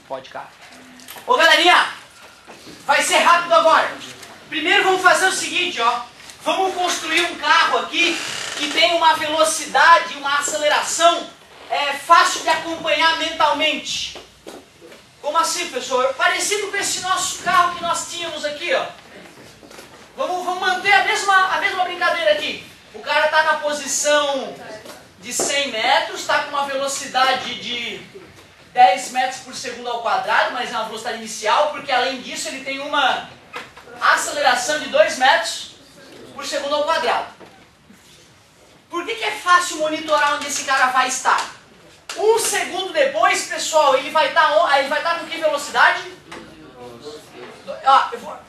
Pode, cara. Ô, galerinha, vai ser rápido agora. Primeiro vamos fazer o seguinte, ó. Vamos construir um carro aqui que tem uma velocidade, uma aceleração fácil de acompanhar mentalmente. Como assim, professor? Parecido com esse nosso carro que nós tínhamos aqui, ó. Vamos manter a mesma brincadeira aqui. O cara está na posição de 100 metros, está com uma velocidade de 10 metros por segundo ao quadrado, mas é uma velocidade inicial, porque além disso ele tem uma aceleração de 2 metros por segundo ao quadrado. Por que é fácil monitorar onde esse cara vai estar? Um segundo depois, pessoal, ele vai estar com que velocidade?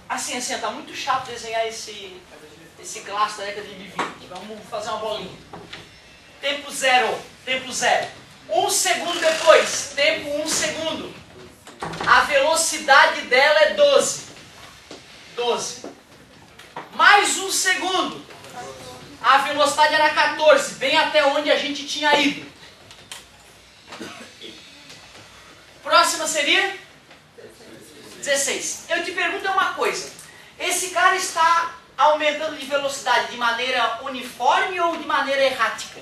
Assim, tá muito chato desenhar esse clássico da década de 20. Vamos fazer uma bolinha. Tempo zero. Um segundo depois, tempo 1 segundo. A velocidade dela é 12. Mais um segundo. A velocidade era 14, bem até onde a gente tinha ido. Próxima seria? 16. Eu te pergunto uma coisa. Esse cara está aumentando de velocidade de maneira uniforme ou de maneira errática?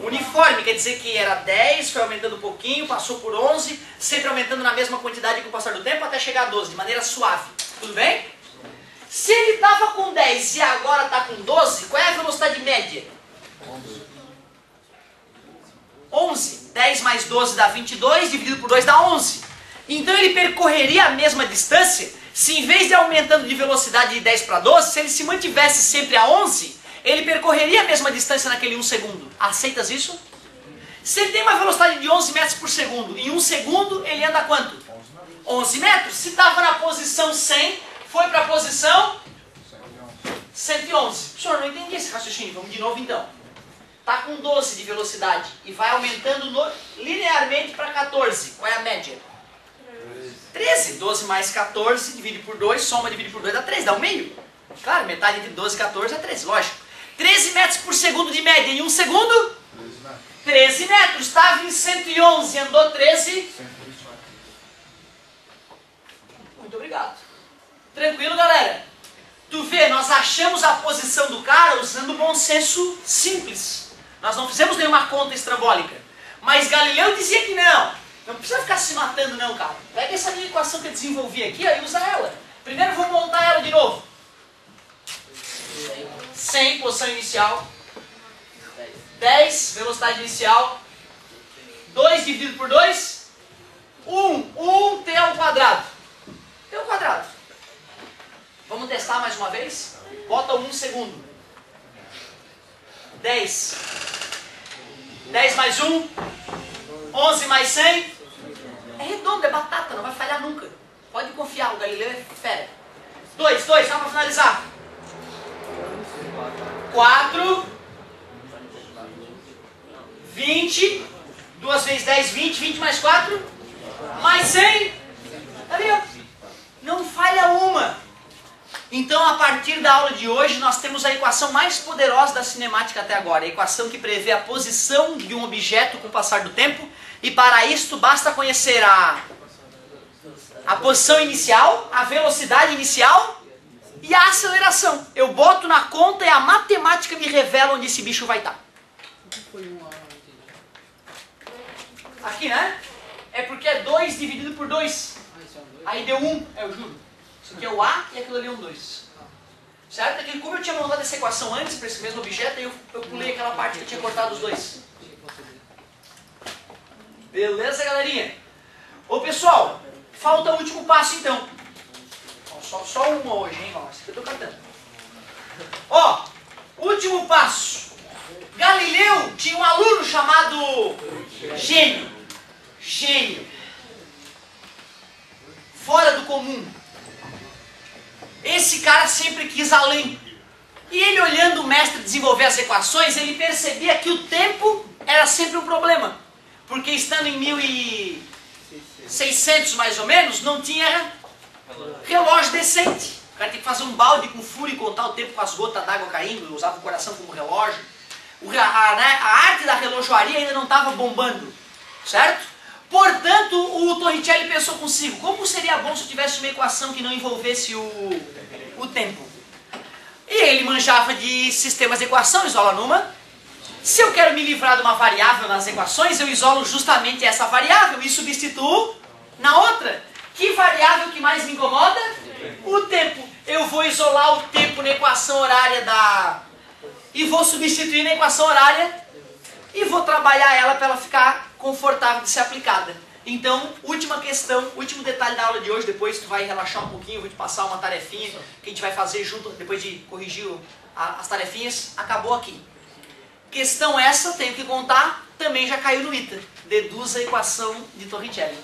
Uniforme, quer dizer que era 10, foi aumentando um pouquinho, passou por 11, sempre aumentando na mesma quantidade com o passar do tempo até chegar a 12, de maneira suave. Tudo bem? Se ele estava com 10 e agora está com 12, qual é a velocidade média? 11. 10 mais 12 dá 22, dividido por 2 dá 11. Então ele percorreria a mesma distância se em vez de aumentando de velocidade de 10 para 12, se ele se mantivesse sempre a 11, ele percorreria a mesma distância naquele 1 segundo. Aceitas isso? Se ele tem uma velocidade de 11 metros por segundo, em 1 segundo ele anda quanto? 11 metros. Se estava na posição 100, foi para a posição 111. Professor, não entendi esse raciocínio. Vamos de novo então. Está com 12 de velocidade e vai aumentando linearmente para 14. Qual é a média? 13. 12 mais 14, divide por 2, soma, divide por 2, dá 13, dá um meio. Claro, metade entre 12 e 14 é 13, lógico. 13 metros por segundo de média em 1 segundo? 13 metros. Estava em 111, andou 13. Muito obrigado. Tranquilo, galera? Tu vê, nós achamos a posição do cara usando bom senso simples. Nós não fizemos nenhuma conta estrambólica. Mas Galileu dizia que não. Não precisa ficar se matando não, cara. Pega essa minha equação que eu desenvolvi aqui e usa ela. Primeiro eu vou montar ela de novo. 100, posição inicial. 10, velocidade inicial. 2 dividido por 2. 1 t ao quadrado. T ao quadrado. Vamos testar mais uma vez? Bota 1 segundo. 10. 10 mais 1. 11 mais 100. É redondo, é batata, não vai falhar nunca. Pode confiar, o Galileu é fera. 2, só para finalizar. 4. 20. 2 vezes 10, 20. 20 mais 4. Mais 100. Ali, ó. Não falha uma. Então, a partir da aula de hoje, nós temos a equação mais poderosa da cinemática até agora. A equação que prevê a posição de um objeto com o passar do tempo. E para isso, basta conhecer a posição inicial, a velocidade inicial e a aceleração. Eu boto na conta e a matemática me revela onde esse bicho vai estar. Aqui, né? É porque é 2 dividido por 2. Aí deu 1, eu juro. Isso aqui é o A e aquilo ali é um 2. Certo? Aqui, como eu tinha montado essa equação antes para esse mesmo objeto, eu pulei aquela parte que eu tinha cortado os dois. Beleza, galerinha? Ô, pessoal, falta o último passo, então. Só uma hoje, hein? Isso que eu tô cantando. Ó, último passo. Galileu tinha um aluno chamado Gênio. Gênio. Fora do comum. Esse cara sempre quis além. E ele, olhando o mestre desenvolver as equações, ele percebia que o tempo era sempre um problema. Porque estando em 1600 mais ou menos, não tinha relógio decente. O cara tem que fazer um balde com furo e contar o tempo com as gotas d'água caindo, usava o coração como relógio. A arte da relojoaria ainda não estava bombando, certo? Portanto, o Torricelli pensou consigo, como seria bom se eu tivesse uma equação que não envolvesse o tempo? E ele manjava de sistemas de equação, isola numa. Se eu quero me livrar de uma variável nas equações, eu isolo justamente essa variável e substituo na outra. Que variável que mais me incomoda? O tempo. Eu vou isolar o tempo na equação horária e vou substituir na equação horária e vou trabalhar ela para ela ficar confortável de ser aplicada. Então, última questão, último detalhe da aula de hoje, depois tu vai relaxar um pouquinho, eu vou te passar uma tarefinha que a gente vai fazer junto, depois de corrigir as tarefinhas, acabou aqui. Questão essa, tenho que contar, também já caiu no ITA. Deduz a equação de Torricelli.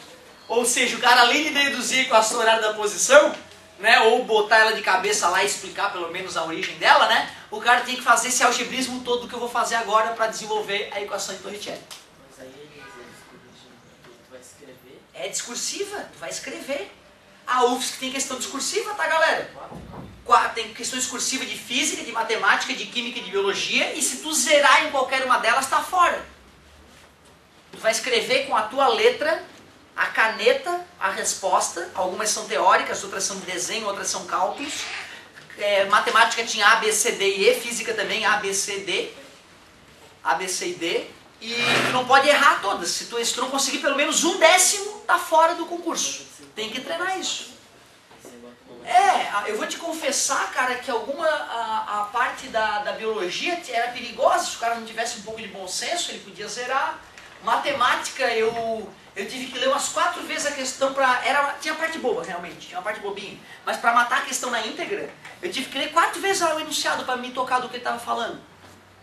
Ou seja, o cara além de deduzir a equação horária da posição, né, ou botar ela de cabeça lá e explicar pelo menos a origem dela, né, o cara tem que fazer esse algebrismo todo que eu vou fazer agora para desenvolver a equação de Torricelli. É discursiva, tu vai escrever. A UFSC tem questão discursiva, tá, galera? Tem questão discursiva de física, de matemática, de química e de biologia, e se tu zerar em qualquer uma delas, tá fora. Tu vai escrever com a tua letra, a caneta, a resposta. Algumas são teóricas, outras são de desenho, outras são cálculos. Matemática tinha A, B, C, D e E, física também A, B, C, D. A, B, C e D. E tu não pode errar todas. Se tu não conseguir pelo menos 1/10, tá fora do concurso. Tem que treinar isso. Eu vou te confessar, cara, que a parte da biologia era perigosa. Se o cara não tivesse um pouco de bom senso, ele podia zerar. Matemática, eu tive que ler umas 4 vezes a questão tinha parte boba, realmente, tinha uma parte bobinha. Mas para matar a questão na íntegra, eu tive que ler 4 vezes o enunciado para me tocar do que ele estava falando.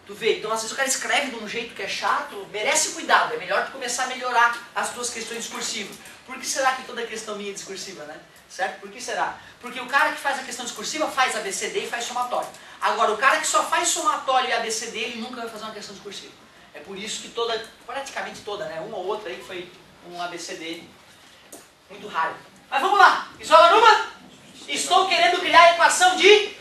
Tu vê, então às vezes o cara escreve de um jeito que é chato, merece cuidado, é melhor tu começar a melhorar as tuas questões discursivas. Por que será que toda questão minha é discursiva, né? Certo? Por que será? Porque o cara que faz a questão discursiva faz ABCD e faz somatório. Agora, o cara que só faz somatório e ABCD, ele nunca vai fazer uma questão discursiva. É por isso que praticamente toda, né? Uma ou outra aí foi um ABCD muito raro. Mas vamos lá, isola numa. Estou querendo criar a equação de...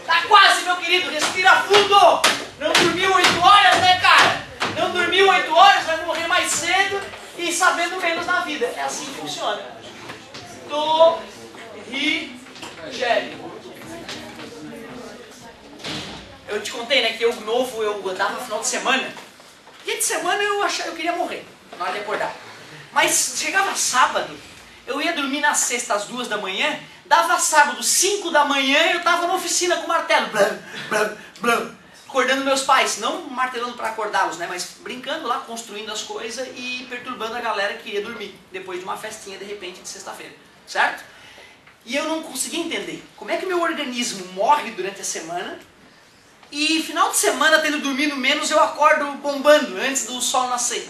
Tá quase, meu querido, respira fundo! Não dormiu 8 horas, né, cara? Não dormiu 8 horas, vai morrer mais cedo e sabendo menos na vida. É assim que funciona. Torricelli. Eu te contei, né, que eu andava no final de semana. Dia de semana eu queria morrer na hora de acordar. Mas chegava sábado, eu ia dormir na sexta às 2 da manhã, dava sábado 5 da manhã e eu tava na oficina com o martelo. Blam, blam, blam. Acordando meus pais, não martelando para acordá-los, né, mas brincando lá, construindo as coisas e perturbando a galera que ia dormir, depois de uma festinha de repente de sexta-feira, certo? E eu não conseguia entender como é que meu organismo morre durante a semana e final de semana, tendo dormido menos, eu acordo bombando antes do sol nascer.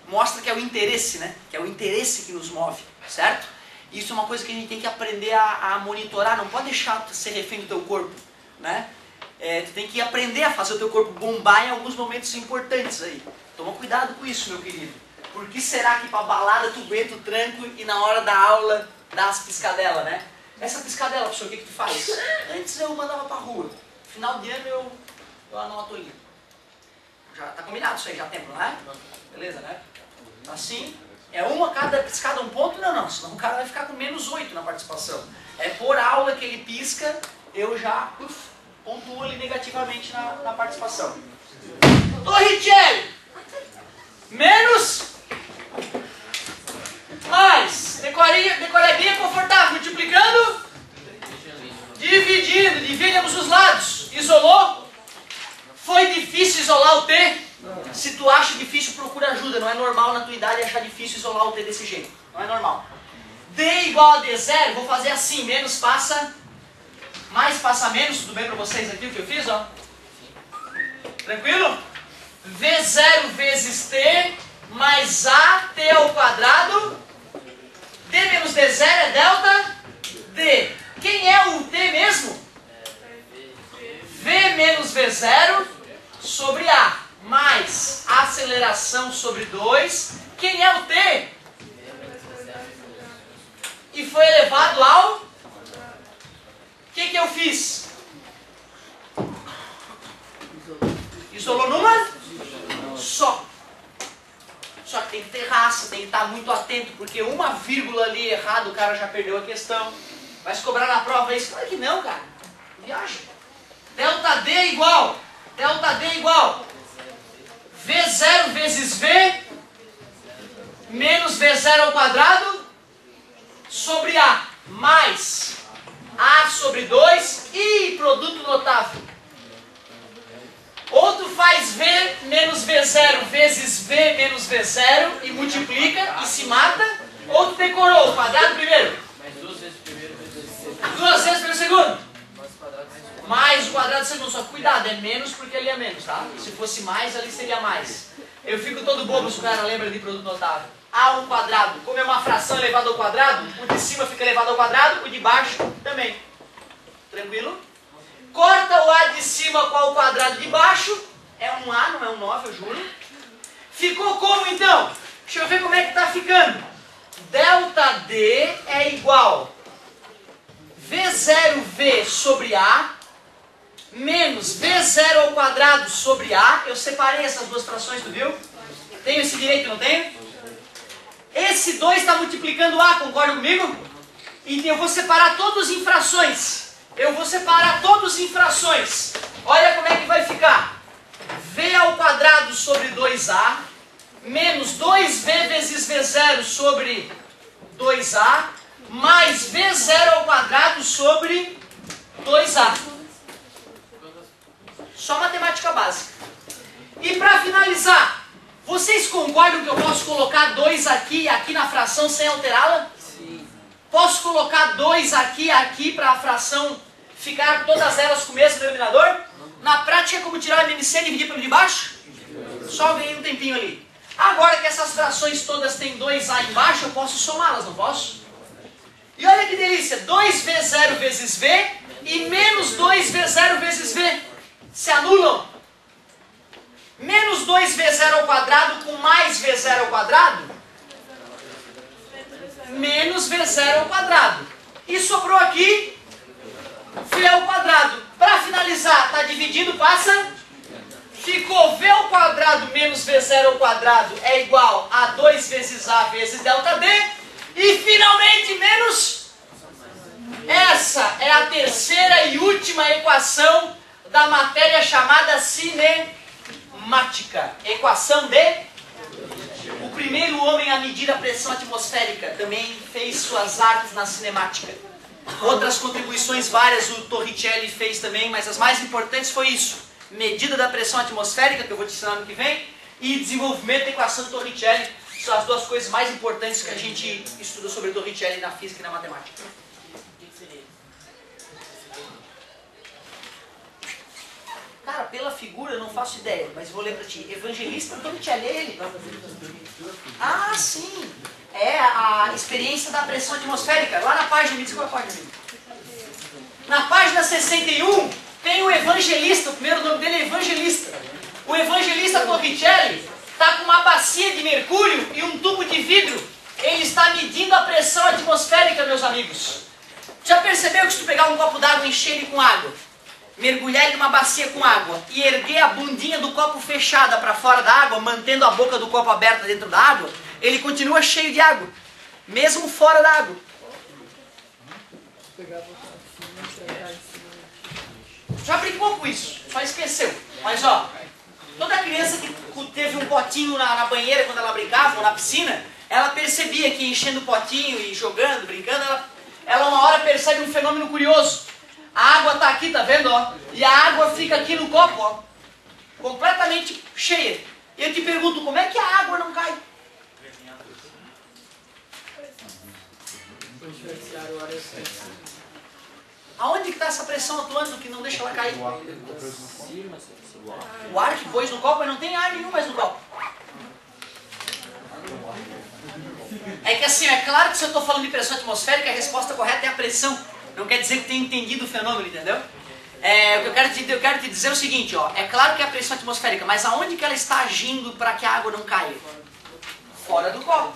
Mostra que é o interesse, né? Que é o interesse que nos move, certo? Isso é uma coisa que a gente tem que aprender a monitorar, não pode deixar ser refém do teu corpo, né? Tu tem que aprender a fazer o teu corpo bombar em alguns momentos importantes aí. Toma cuidado com isso, meu querido. Por que será que pra balada tu aguenta o tranco e na hora da aula dá as piscadelas, né? Essa piscadela, professor, o que tu faz? Antes eu mandava pra rua. Final de ano eu anoto ali. Já tá combinado isso aí, já tem, não é? Beleza, né? Assim, é uma cada piscada um ponto? Não, senão o cara vai ficar com menos 8 na participação. É por aula que ele pisca, eu já pontuo ali negativamente na participação. Torricelli! Menos mais. Decoradinha confortável, multiplicando, dividindo, divide ambos os lados. Isolou? Foi difícil isolar o T? Se tu acha difícil, procura ajuda. Não é normal na tua idade achar difícil isolar o T desse jeito. Não é normal. D igual a D0, vou fazer assim. Menos passa, mais passa menos. Tudo bem pra vocês aqui o que eu fiz, ó? Tranquilo? V0 vezes T mais AT ao quadrado. D menos D0 é delta D. Quem é o T mesmo? V menos V0 sobre A, mais aceleração sobre 2. Quem é o T? E foi elevado ao... O que eu fiz? Isolou numa? Só. Só que tem que ter raça, tem que estar muito atento, porque uma vírgula ali errada, o cara já perdeu a questão. Vai se cobrar na prova isso? Claro que não, cara. Viaja. Delta D é igual. Delta D é igual. V0 vezes V menos V0 ao quadrado sobre A mais A sobre 2 e produto notável. Ou tu faz V menos V0 vezes V menos V0 e multiplica e se mata, ou tu decorou o quadrado primeiro. Mais duas vezes primeiro vezes Duas vezes pelo segundo. Mais o quadrado do segundo. Só que cuidado, é menos porque ali é menos, tá? Se fosse mais, ali seria mais. Eu fico todo bobo se o cara lembra de produto notável. A1 quadrado, como é uma fração elevada ao quadrado, o de cima fica elevado ao quadrado, o de baixo também. Tranquilo? Corta o A de cima com o quadrado de baixo. É um A, não é um 9, eu juro. Ficou como então? Deixa eu ver como é que está ficando. Delta D é igual V0V sobre A menos V0 ao quadrado sobre A. Eu separei essas duas frações, tu viu? Tenho esse direito, não tenho? Esse 2 está multiplicando A, concorda comigo? Então eu vou separar todos em frações. Eu vou separar todos em frações. Olha como é que vai ficar. V ao quadrado sobre 2A menos 2V vezes V0 sobre 2A mais V0 ao quadrado sobre 2A. Só matemática básica. E para finalizar, vocês concordam que eu posso colocar 2 aqui e aqui na fração sem alterá-la? Sim. Posso colocar 2 aqui e aqui para a fração ficar todas elas com o mesmo denominador? Na prática é como tirar o MMC e dividir pelo de baixo? Só ganhei um tempinho ali. Agora que essas frações todas têm 2A embaixo, eu posso somá-las, não posso? E olha que delícia, 2V0 vezes V e menos 2V0 vezes V. Se anulam. Menos 2V0 ao quadrado com mais V0 ao quadrado? Menos V0 ao quadrado. E sobrou aqui V ao quadrado. Para finalizar, está dividido, passa? Ficou V ao quadrado menos V0 ao quadrado é igual a 2 vezes A vezes delta D. E finalmente menos. Essa é a terceira e última equação da matéria chamada cinemática. Equação de... O primeiro homem a medir a pressão atmosférica também fez suas artes na cinemática. Outras contribuições várias o Torricelli fez também, mas as mais importantes foi isso. Medida da pressão atmosférica, que eu vou te ensinar no que vem, e desenvolvimento da equação do Torricelli. São as duas coisas mais importantes que a gente estuda sobre Torricelli na física e na matemática. Cara, pela figura eu não faço ideia, mas vou ler pra ti. Evangelista Torricelli, é ele? Ah, sim! É a experiência da pressão atmosférica. Lá na página, me diz qual é a página. Na página 61, tem o Evangelista, o primeiro nome dele é Evangelista. O Evangelista Torricelli está com uma bacia de mercúrio e um tubo de vidro. Ele está medindo a pressão atmosférica, meus amigos. Já percebeu que se tu pegar um copo d'água e encher ele com água, mergulhar ele numa bacia com água e erguer a bundinha do copo fechada para fora da água, mantendo a boca do copo aberta dentro da água, ele continua cheio de água, mesmo fora da água. Já brincou com isso, só esqueceu. Mas ó, toda criança que teve um potinho na banheira quando ela brincava, ou na piscina, ela percebia que enchendo o potinho e jogando, brincando, ela uma hora percebe um fenômeno curioso. A água está aqui, tá vendo? Ó? E a água fica aqui no copo, ó, completamente cheia. E eu te pergunto, como é que a água não cai? Aonde que está essa pressão atuando que não deixa ela cair? O ar que pôs no copo, mas não tem ar nenhum mais no copo. É que assim, é claro que se eu estou falando de pressão atmosférica, a resposta correta é a pressão. Não quer dizer que tenha entendido o fenômeno, entendeu? O que eu quero te dizer é o seguinte, ó. É claro que é a pressão atmosférica, mas aonde que ela está agindo para que a água não caia? Fora do copo.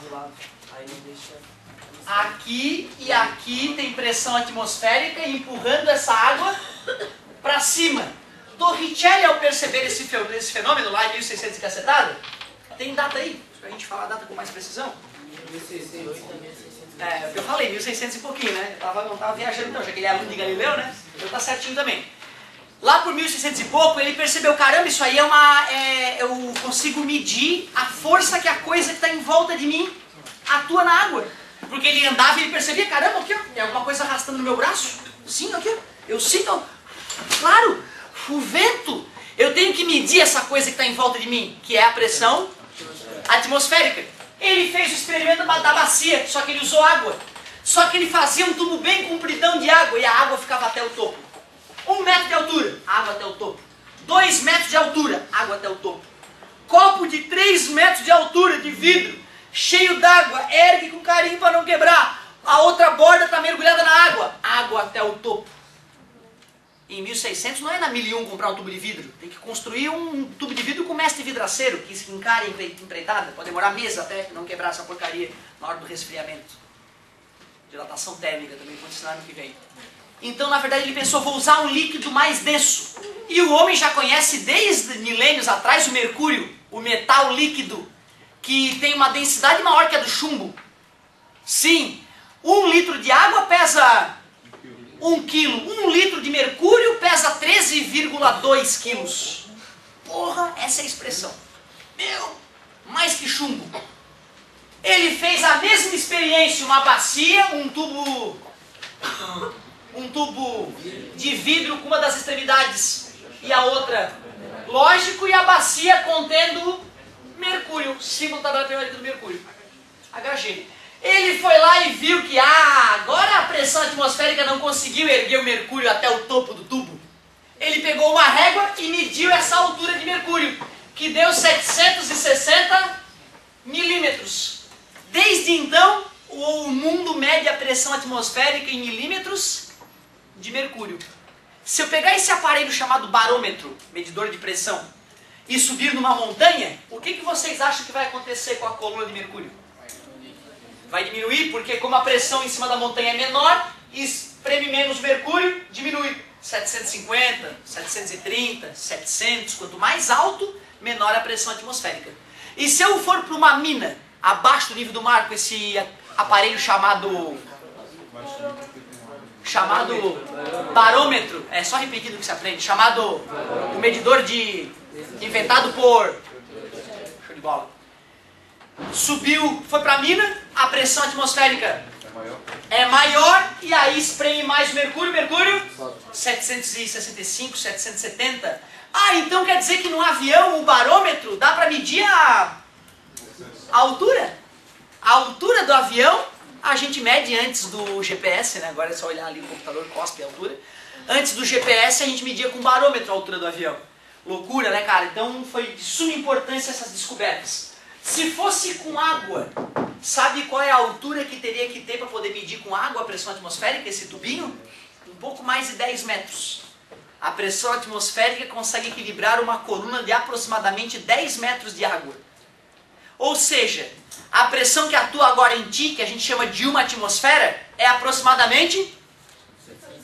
Aqui e aqui tem pressão atmosférica empurrando essa água para cima. Torricelli, ao perceber esse fenômeno lá em 1600 e cacetada, tem data aí, para a gente falar a data com mais precisão. É, o que eu falei, 1600 e pouquinho, né? Eu não tava viajando não, já que ele é aluno de Galileu, né? Então tá certinho também. Lá por 1600 e pouco, ele percebeu, caramba, isso aí eu consigo medir a força que a coisa que está em volta de mim atua na água. Porque ele andava e ele percebia, caramba, aqui ó, tem alguma coisa arrastando no meu braço. Sim, aqui ó, eu sinto, claro, o vento. Eu tenho que medir essa coisa que está em volta de mim, que é a pressão atmosférica. Ele fez o experimento da bacia, só que ele usou água. Só que ele fazia um tubo bem compridão de água e a água ficava até o topo. 1 metro de altura, água até o topo. 2 metros de altura, água até o topo. Copo de 3 metros de altura, de vidro, cheio d'água, ergue com carinho para não quebrar. A outra borda está mergulhada na água, água até o topo. Em 1600 não é na 1001 comprar um tubo de vidro. Tem que construir um tubo de vidro com mestre vidraceiro, que se encare empreitada. Pode demorar meses até não quebrar essa porcaria na hora do resfriamento. Dilatação térmica também, vou ensinar no que vem. Então, na verdade, ele pensou, vou usar um líquido mais denso. E o homem já conhece desde milênios atrás o mercúrio, o metal líquido, que tem uma densidade maior que a do chumbo. Sim, 1 litro de água pesa 1 quilo. 1 litro de mercúrio pesa 13,2 quilos. Porra, essa é a expressão. Meu, mais que chumbo. Ele fez a mesma experiência, uma bacia, um tubo de vidro com uma das extremidades e a outra, lógico, e a bacia contendo mercúrio, símbolo da tabela periódica do mercúrio, Hg. Ele foi lá e viu que agora a pressão atmosférica não conseguiu erguer o mercúrio até o topo do tubo. Ele pegou uma régua e mediu essa altura de mercúrio, que deu 760 milímetros. Desde então, o mundo mede a pressão atmosférica em milímetros de mercúrio. Se eu pegar esse aparelho chamado barômetro, medidor de pressão, e subir numa montanha, o que vocês acham que vai acontecer com a coluna de mercúrio? Vai diminuir, porque como a pressão em cima da montanha é menor, espreme menos mercúrio, diminui. 750, 730, 700, quanto mais alto, menor a pressão atmosférica. E se eu for para uma mina, abaixo do nível do mar, com esse aparelho chamado barômetro, é só repetindo que se aprende, chamado o medidor inventado por... Show de bola. Subiu, foi para a mina, a pressão atmosférica é maior e aí espreme mais o mercúrio, 765, 770. Ah, então quer dizer que no avião o barômetro dá para medir a altura? A altura do avião a gente mede antes do GPS, né? Agora é só olhar ali no computador, cospe a altura. Antes do GPS a gente media com barômetro a altura do avião. Loucura, né, cara? Então foi de suma importância essas descobertas. Se fosse com água, sabe qual é a altura que teria que ter para poder medir com água a pressão atmosférica, esse tubinho? Um pouco mais de 10 metros. A pressão atmosférica consegue equilibrar uma coluna de aproximadamente 10 metros de água. Ou seja, a pressão que atua agora em ti, que a gente chama de uma atmosfera, é aproximadamente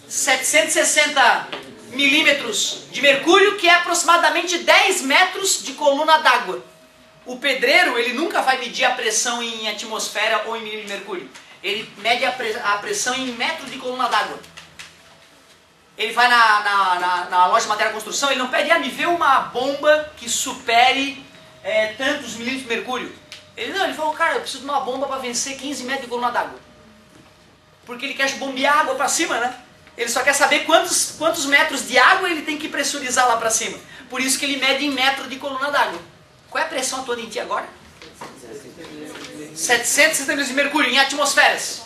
760 milímetros de mercúrio, que é aproximadamente 10 metros de coluna d'água. O pedreiro, ele nunca vai medir a pressão em atmosfera ou em milímetro de mercúrio. Ele mede a pressão em metro de coluna d'água. Ele vai na loja de matéria de construção, ele não pede, me vê uma bomba que supere tantos milímetros de mercúrio. Ele falou, cara, eu preciso de uma bomba para vencer 15 metros de coluna d'água. Porque ele quer bombear água para cima, né? Ele só quer saber quantos metros de água ele tem que pressurizar lá para cima. Por isso que ele mede em metro de coluna d'água. Qual é a pressão atuando em ti agora? 760 milímetros de mercúrio em atmosferas.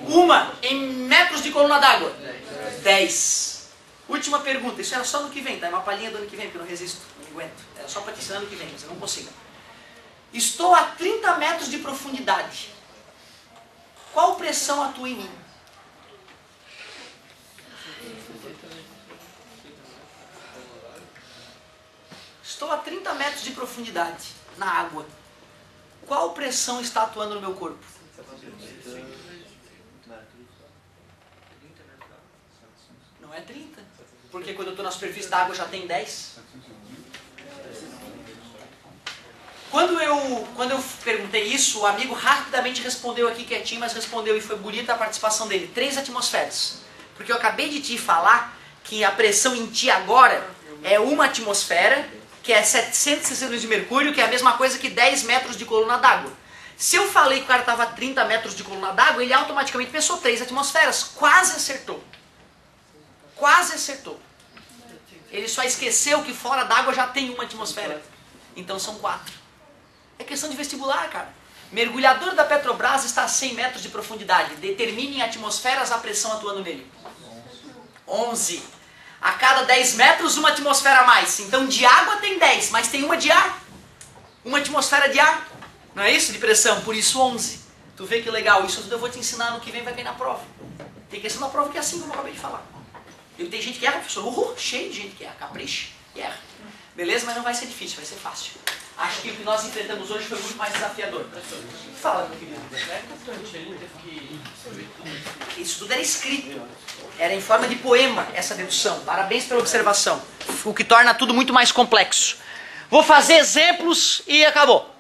Uma em metros de coluna d'água. 10. Última pergunta. Isso era só no que vem, tá? É uma palhinha do ano que vem, porque eu não resisto. Não aguento. Era só para te ensinar no que vem, mas eu não consigo. Estou a 30 metros de profundidade. Qual pressão atua em mim? Estou a 30 metros de profundidade na água. Qual pressão está atuando no meu corpo? Não é 30. Porque quando eu estou na superfície da água já tem 10. Quando eu perguntei isso, o amigo rapidamente respondeu aqui quietinho, mas respondeu e foi bonita a participação dele. 3 atmosferas. Porque eu acabei de te falar que a pressão em ti agora é 1 atmosfera, que é 760 de mercúrio, que é a mesma coisa que 10 metros de coluna d'água. Se eu falei que o cara estava a 30 metros de coluna d'água, ele automaticamente pensou 3 atmosferas. Quase acertou. Quase acertou. Ele só esqueceu que fora d'água já tem 1 atmosfera. Então são 4. É questão de vestibular, cara. Mergulhador da Petrobras está a 100 metros de profundidade. Determine em atmosferas a pressão atuando nele. 11. A cada 10 metros, 1 atmosfera a mais. Então de água tem 10, mas tem 1 de ar. 1 atmosfera de ar. Não é isso? De pressão. Por isso 11. Tu vê que legal. Isso tudo eu vou te ensinar no que vem, vai cair na prova. Tem questão da prova que é assim como eu acabei de falar. E tem gente que erra, professor. Cheio de gente que erra. Capricha e erra. Beleza? Mas não vai ser difícil, vai ser fácil. Acho que o que nós enfrentamos hoje foi muito mais desafiador. Fala, meu querido. Isso tudo era escrito. Era em forma de poema, essa dedução. Parabéns pela observação. O que torna tudo muito mais complexo. Vou fazer exemplos e acabou.